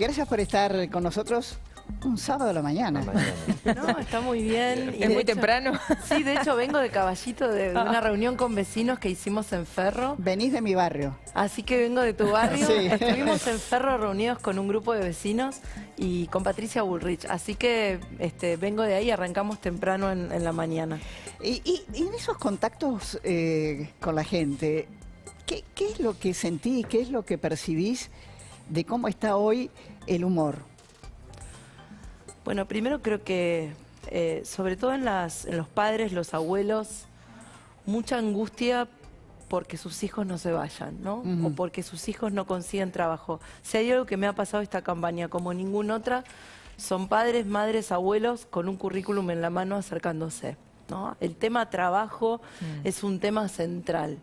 Gracias por estar con nosotros un sábado a la mañana. No, está muy bien. ¿Es muy temprano? Sí, de hecho vengo de caballito de una reunión con vecinos que hicimos en Ferro. Venís de mi barrio. Así que vengo de tu barrio. Sí. Estuvimos en Ferro reunidos con un grupo de vecinos y con Patricia Bullrich. Así que vengo de ahí, arrancamos temprano en la mañana. Y en esos contactos con la gente, ¿qué es lo que sentís, qué es lo que percibís de cómo está hoy el humor? Bueno, primero creo que, sobre todo en los padres, los abuelos, mucha angustia porque sus hijos no se vayan, ¿no? O porque sus hijos no consigan trabajo. Si hay algo que me ha pasado esta campaña como ninguna otra, son padres, madres, abuelos con un currículum en la mano acercándose, ¿no? El tema trabajo es un tema central.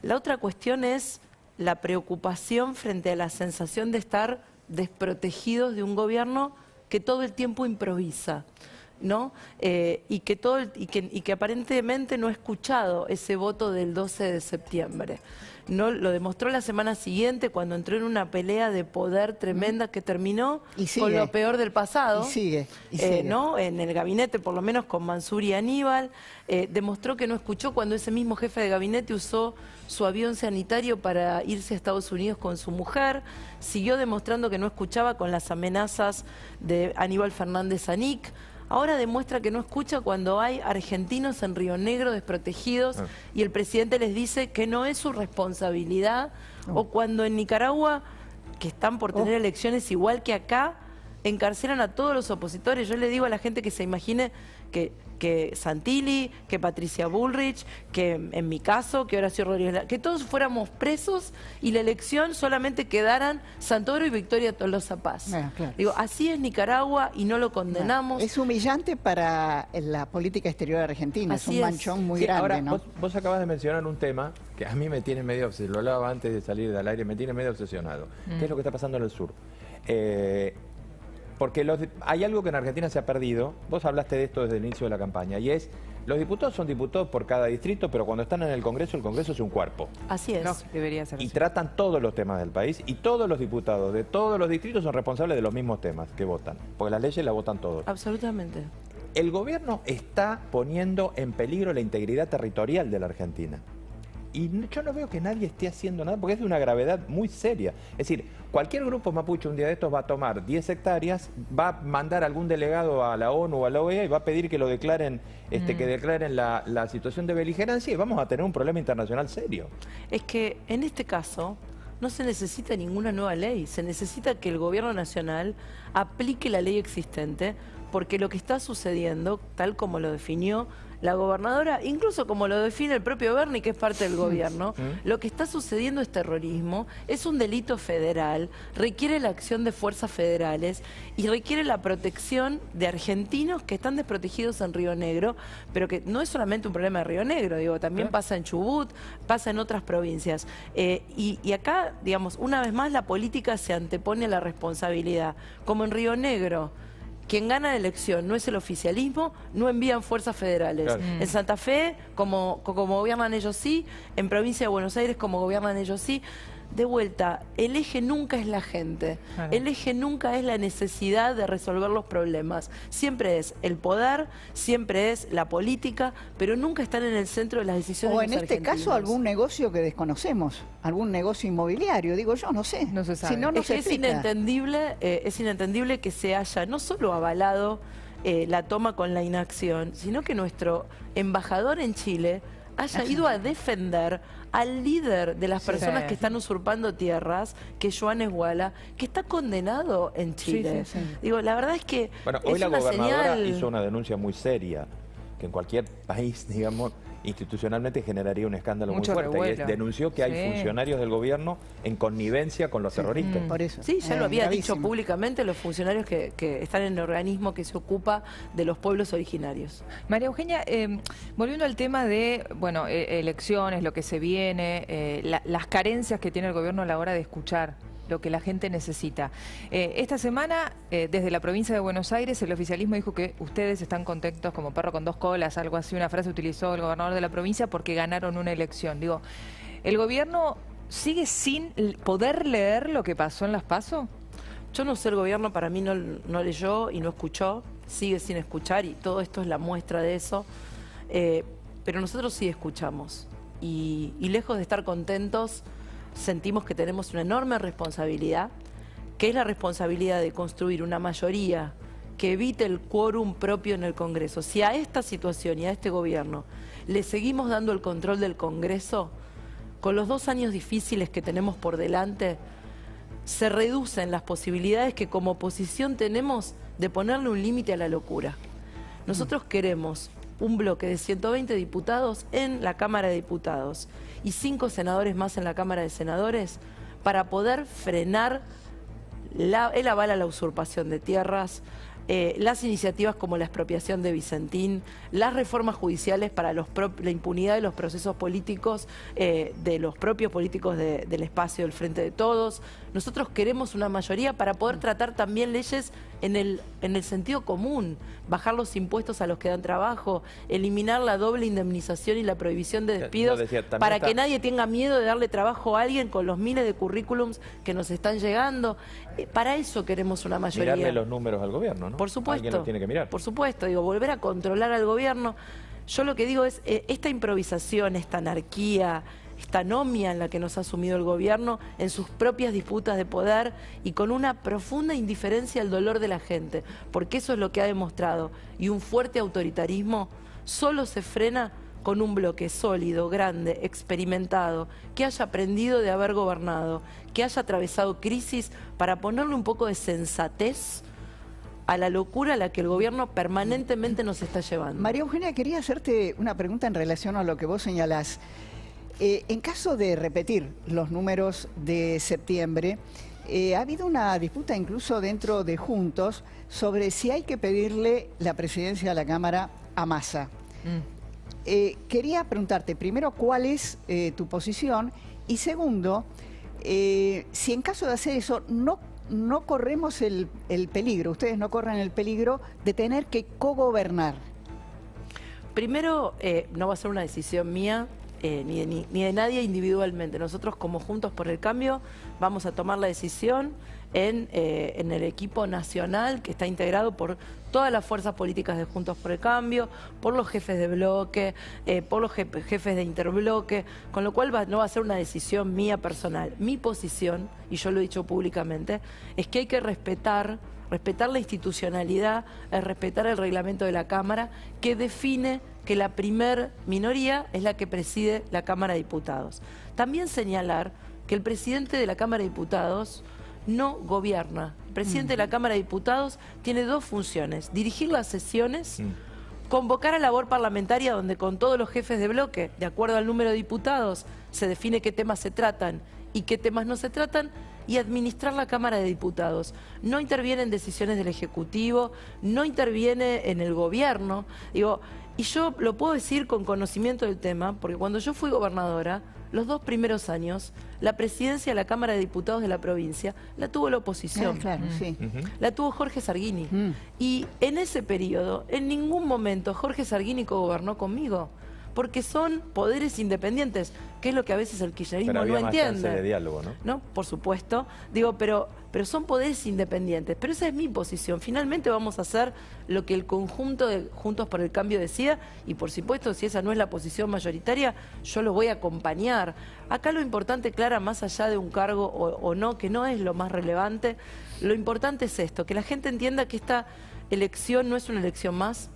La otra cuestión es la preocupación frente a la sensación de estar desprotegidos de un gobierno que todo el tiempo improvisa, ¿no? Y que aparentemente no ha escuchado ese voto del 12 de septiembre. No, lo demostró la semana siguiente cuando entró en una pelea de poder tremenda que terminó con lo peor del pasado. Y sigue. ¿No? En el gabinete, por lo menos con Mansur y Aníbal, demostró que no escuchó cuando ese mismo jefe de gabinete usó su avión sanitario para irse a Estados Unidos con su mujer. Siguió demostrando que no escuchaba con las amenazas de Aníbal Fernández Anik. Ahora demuestra que no escucha cuando hay argentinos en Río Negro desprotegidos y el presidente les dice que no es su responsabilidad. O cuando en Nicaragua, que están por tener elecciones igual que acá, encarcelan a todos los opositores. Yo le digo a la gente que se imagine que Santilli, que Patricia Bullrich, que en mi caso, que Horacio Rodríguez, que todos fuéramos presos y la elección solamente quedaran Santoro y Victoria Tolosa Paz. Claro. Digo, así es Nicaragua y no lo condenamos. Es humillante para la política exterior argentina, Así es un manchón muy grande, ahora, ¿no? vos acabas de mencionar un tema que a mí me tiene medio obsesionado, lo hablaba antes de salir del aire, me tiene medio obsesionado, que es lo que está pasando en el sur. Porque hay algo que en Argentina se ha perdido, vos hablaste de esto desde el inicio de la campaña, y es, los diputados son diputados por cada distrito, pero cuando están en el Congreso es un cuerpo. Así es. No, debería ser Y así. tratan todos los temas del país, y todos los diputados de todos los distritos son responsables de los mismos temas que votan, porque las leyes las votan todos. Absolutamente. El gobierno está poniendo en peligro la integridad territorial de la Argentina. Y yo no veo que nadie esté haciendo nada, porque es de una gravedad muy seria. Es decir, cualquier grupo mapuche un día de estos va a tomar 10 hectáreas, va a mandar algún delegado a la ONU o a la OEA y va a pedir que lo declaren, que declaren la situación de beligerancia y vamos a tener un problema internacional serio. Es que en este caso no se necesita ninguna nueva ley, se necesita que el gobierno nacional aplique la ley existente, porque lo que está sucediendo, tal como lo definió la gobernadora, incluso como lo define el propio Bernie, que es parte del gobierno, lo que está sucediendo es terrorismo, es un delito federal, requiere la acción de fuerzas federales y requiere la protección de argentinos que están desprotegidos en Río Negro, pero que no es solamente un problema de Río Negro, digo, también pasa en Chubut, pasa en otras provincias. Y acá, digamos, una vez más la política se antepone a la responsabilidad, como en Río Negro. Quien gana la elección no es el oficialismo, no envían fuerzas federales. Claro. En Santa Fe, como gobiernan ellos sí, en provincia de Buenos Aires, como gobiernan ellos sí. De vuelta, el eje nunca es la gente, el eje nunca es la necesidad de resolver los problemas. Siempre es el poder, siempre es la política, pero nunca están en el centro de las decisiones O de en los este argentinos. caso algún negocio que desconocemos, algún negocio inmobiliario, digo yo, no sé. No se sabe. Si no, no Es se que es explica. inentendible que se haya no solo avalado la toma con la inacción, sino que nuestro embajador en Chile haya ido a defender al líder de las personas que están usurpando tierras, que es Joan Esguala, que está condenado en Chile. Digo, la verdad es que Bueno, hoy es la una gobernadora señal... hizo una denuncia muy seria, que en cualquier país, digamos, institucionalmente generaría un escándalo Mucho muy fuerte. Y revuelo. denunció que hay funcionarios del gobierno en connivencia con los terroristas. Por eso. Sí, ya lo había dicho gravísimo. públicamente los funcionarios que están en el organismo que se ocupa de los pueblos originarios. María Eugenia, volviendo al tema de, bueno, elecciones, lo que se viene, las carencias que tiene el gobierno a la hora de escuchar lo que la gente necesita. Esta semana, desde la provincia de Buenos Aires, el oficialismo dijo que ustedes están contentos como perro con dos colas, algo así, una frase utilizó el gobernador de la provincia porque ganaron una elección. Digo, ¿el gobierno sigue sin poder leer lo que pasó en las PASO? Yo no sé, el gobierno para mí no leyó y no escuchó, sigue sin escuchar y todo esto es la muestra de eso. Pero nosotros sí escuchamos y lejos de estar contentos, sentimos que tenemos una enorme responsabilidad, que es la responsabilidad de construir una mayoría que evite el quórum propio en el Congreso. Si a esta situación y a este gobierno le seguimos dando el control del Congreso, con los 2 años difíciles que tenemos por delante, se reducen las posibilidades que como oposición tenemos de ponerle un límite a la locura. Nosotros queremos un bloque de 120 diputados en la Cámara de Diputados y 5 senadores más en la Cámara de Senadores para poder frenar el aval a la usurpación de tierras, las iniciativas como la expropiación de Vicentín, las reformas judiciales para la impunidad de los procesos políticos, de los propios políticos del espacio del Frente de Todos. Nosotros queremos una mayoría para poder tratar también leyes en el sentido común, bajar los impuestos a los que dan trabajo, eliminar la doble indemnización y la prohibición de despidos para que nadie tenga miedo de darle trabajo a alguien con los miles de currículums que nos están llegando. Para eso queremos una mayoría. Mirarle los números al gobierno, ¿no? Por supuesto. Alguien lo tiene que mirar. Por supuesto, digo, volver a controlar al gobierno. Yo lo que digo es, esta improvisación, esta anarquía, esta anomia en la que nos ha sumido el gobierno en sus propias disputas de poder y con una profunda indiferencia al dolor de la gente, porque eso es lo que ha demostrado. Y un fuerte autoritarismo solo se frena con un bloque sólido, grande, experimentado, que haya aprendido de haber gobernado, que haya atravesado crisis para ponerle un poco de sensatez a la locura a la que el gobierno permanentemente nos está llevando. María Eugenia, quería hacerte una pregunta en relación a lo que vos señalás. En caso de repetir los números de septiembre, ha habido una disputa incluso dentro de Juntos sobre si hay que pedirle la presidencia de la Cámara a Massa. Quería preguntarte, primero, ¿cuál es tu posición? Y segundo, si en caso de hacer eso no corremos el peligro, ustedes no corren el peligro de tener que cogobernar. Primero, no va a ser una decisión mía, ni de nadie individualmente. Nosotros como Juntos por el Cambio vamos a tomar la decisión en el equipo nacional que está integrado por todas las fuerzas políticas de Juntos por el Cambio, por los jefes de bloque, por los jefes de interbloque, con lo cual no va a ser una decisión mía personal. Mi posición, y yo lo he dicho públicamente, es que hay que respetar la institucionalidad, respetar el reglamento de la Cámara, que define que la primer minoría es la que preside la Cámara de Diputados. También señalar que el presidente de la Cámara de Diputados no gobierna. El presidente de la Cámara de Diputados tiene 2 funciones: dirigir las sesiones, convocar a labor parlamentaria donde con todos los jefes de bloque, de acuerdo al número de diputados, se define qué temas se tratan y qué temas no se tratan, y administrar la Cámara de Diputados. No interviene en decisiones del Ejecutivo, no interviene en el gobierno. Digo, y yo lo puedo decir con conocimiento del tema, porque cuando yo fui gobernadora, los 2 primeros años, la presidencia de la Cámara de Diputados de la provincia la tuvo la oposición. Claro, sí. La tuvo Jorge Sarguini. Y en ese periodo, en ningún momento Jorge Sarguini cogobernó conmigo, porque son poderes independientes, que es lo que a veces el kirchnerismo no entiende. Pero había más chance de diálogo, ¿no? ¿No? Por supuesto. Digo, pero son poderes independientes. Pero esa es mi posición. Finalmente vamos a hacer lo que el conjunto de Juntos por el Cambio decida, y por supuesto, si esa no es la posición mayoritaria, yo lo voy a acompañar. Acá lo importante, Clara, más allá de un cargo o no, que no es lo más relevante, lo importante es esto, que la gente entienda que esta elección no es una elección más,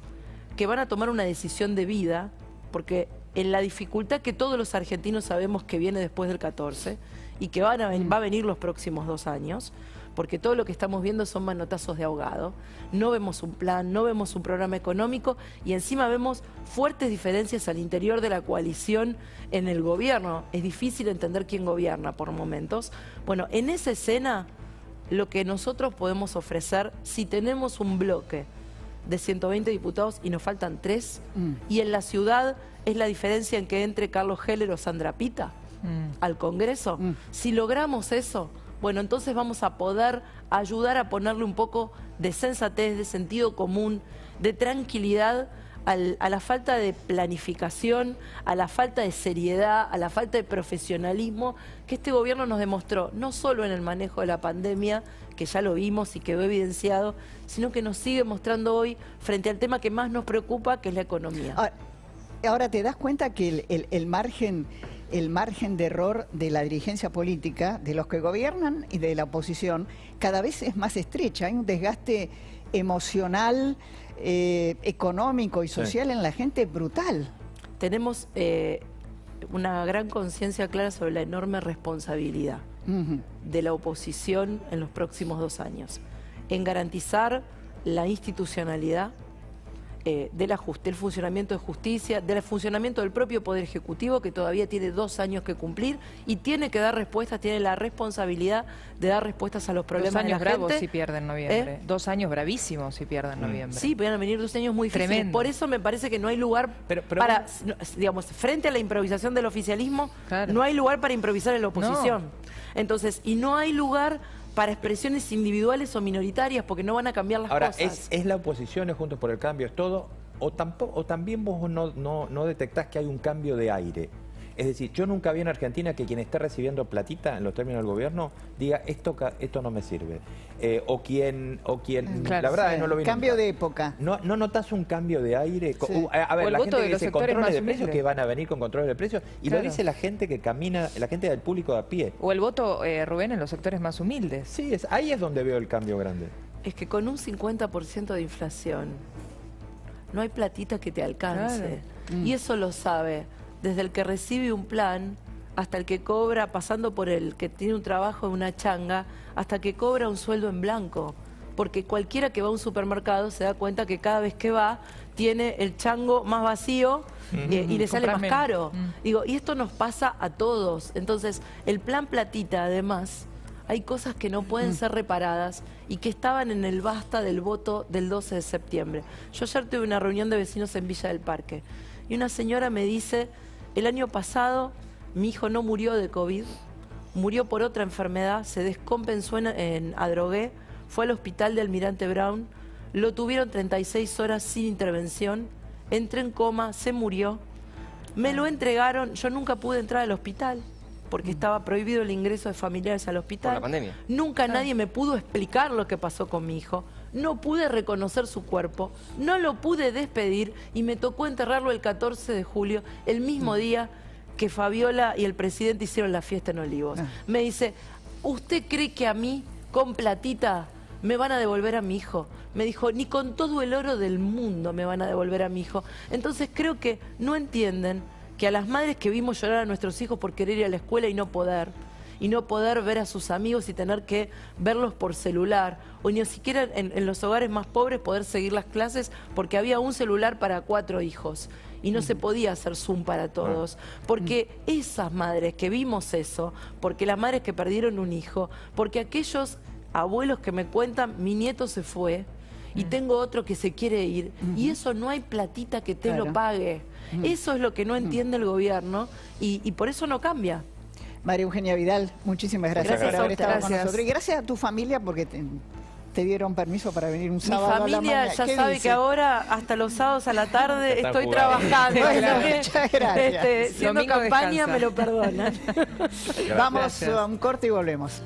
que van a tomar una decisión de vida, porque en la dificultad que todos los argentinos sabemos que viene después del 14 y que va a venir los próximos 2 años, porque todo lo que estamos viendo son manotazos de ahogado, no vemos un plan, no vemos un programa económico y encima vemos fuertes diferencias al interior de la coalición en el gobierno. Es difícil entender quién gobierna por momentos. Bueno, en esa escena lo que nosotros podemos ofrecer, si tenemos un bloque de 120 diputados y nos faltan 3, y en la ciudad es la diferencia en que entre Carlos Heller o Sandra Pita al Congreso. Si logramos eso, bueno, entonces vamos a poder ayudar a ponerle un poco de sensatez, de sentido común, de tranquilidad a la falta de planificación, a la falta de seriedad, a la falta de profesionalismo que este gobierno nos demostró, no solo en el manejo de la pandemia, que ya lo vimos y quedó evidenciado, sino que nos sigue mostrando hoy frente al tema que más nos preocupa, que es la economía. Ahora te das cuenta que el margen de error de la dirigencia política, de los que gobiernan y de la oposición, cada vez es más estrecha. Hay un desgaste emocional, económico y social en la gente brutal. Tenemos una gran conciencia clara sobre la enorme responsabilidad de la oposición en los próximos 2 años, en garantizar la institucionalidad del funcionamiento de justicia, del funcionamiento del propio Poder Ejecutivo, que todavía tiene 2 años que cumplir y tiene que dar respuestas, tiene la responsabilidad de dar respuestas a los problemas de la gente. 2 años bravos si pierden en noviembre. 2 años bravísimos si pierden en noviembre. Sí, pueden venir 2 años muy difíciles. Tremendo. Por eso me parece que no hay lugar para, digamos, frente a la improvisación del oficialismo, claro, no hay lugar para improvisar en la oposición. Entonces, y no hay lugar para expresiones individuales o minoritarias, porque no van a cambiar las Ahora, cosas. ¿es la oposición, es Juntos por el Cambio, es todo? O también vos no detectás que hay un cambio de aire. Es decir, yo nunca vi en Argentina que quien esté recibiendo platita en los términos del gobierno diga esto no me sirve. O quien claro, la verdad sí, no lo vi cambio nunca. de época. ¿No notás un cambio de aire? Sí. A ver, O el la voto gente de que los dice sectores controles más de precios, humildes. que van a venir con controles de precios, y Claro. lo dice la gente que camina, la gente del público de a pie. O el voto, Rubén, en los sectores más humildes. Sí, ahí es donde veo el cambio grande. Es que con un 50% de inflación no hay platita que te alcance. Claro. Y eso lo sabe desde el que recibe un plan hasta el que cobra, pasando por el que tiene un trabajo en una changa, hasta que cobra un sueldo en blanco. Porque cualquiera que va a un supermercado se da cuenta que cada vez que va tiene el chango más vacío y le sale Compras más menos. caro. Digo, y esto nos pasa a todos. Entonces, el plan platita, además, hay cosas que no pueden ser reparadas y que estaban en el basta del voto del 12 de septiembre. Yo ayer tuve una reunión de vecinos en Villa del Parque y una señora me dice, el año pasado mi hijo no murió de COVID, murió por otra enfermedad, se descompensó en Adrogué, fue al hospital de Almirante Brown, lo tuvieron 36 horas sin intervención, entré en coma, se murió, me lo entregaron, yo nunca pude entrar al hospital porque estaba prohibido el ingreso de familiares al hospital. Por la pandemia. Nunca nadie me pudo explicar lo que pasó con mi hijo. No pude reconocer su cuerpo, no lo pude despedir y me tocó enterrarlo el 14 de julio, el mismo día que Fabiola y el presidente hicieron la fiesta en Olivos. Me dice, ¿usted cree que a mí, con platita, me van a devolver a mi hijo? Me dijo, ni con todo el oro del mundo me van a devolver a mi hijo. Entonces creo que no entienden que a las madres que vimos llorar a nuestros hijos por querer ir a la escuela y no poder ver a sus amigos y tener que verlos por celular, o ni siquiera en los hogares más pobres poder seguir las clases porque había un celular para 4 hijos y no se podía hacer Zoom para todos, porque esas madres que vimos eso, porque las madres que perdieron un hijo, porque aquellos abuelos que me cuentan, mi nieto se fue y tengo otro que se quiere ir, y eso no hay platita que te lo pague. Eso es lo que no entiende el gobierno y por eso no cambia. María Eugenia Vidal, muchísimas gracias por haber estado con nosotros. Y gracias a tu familia porque te dieron permiso para venir un sábado a la Mi familia mañana. ya sabe que ahora, hasta los sábados a la tarde, estoy trabajando. Bueno, Así que, muchas gracias. siendo Domingo campaña descansa. me lo perdonan. Vamos a un corte y volvemos.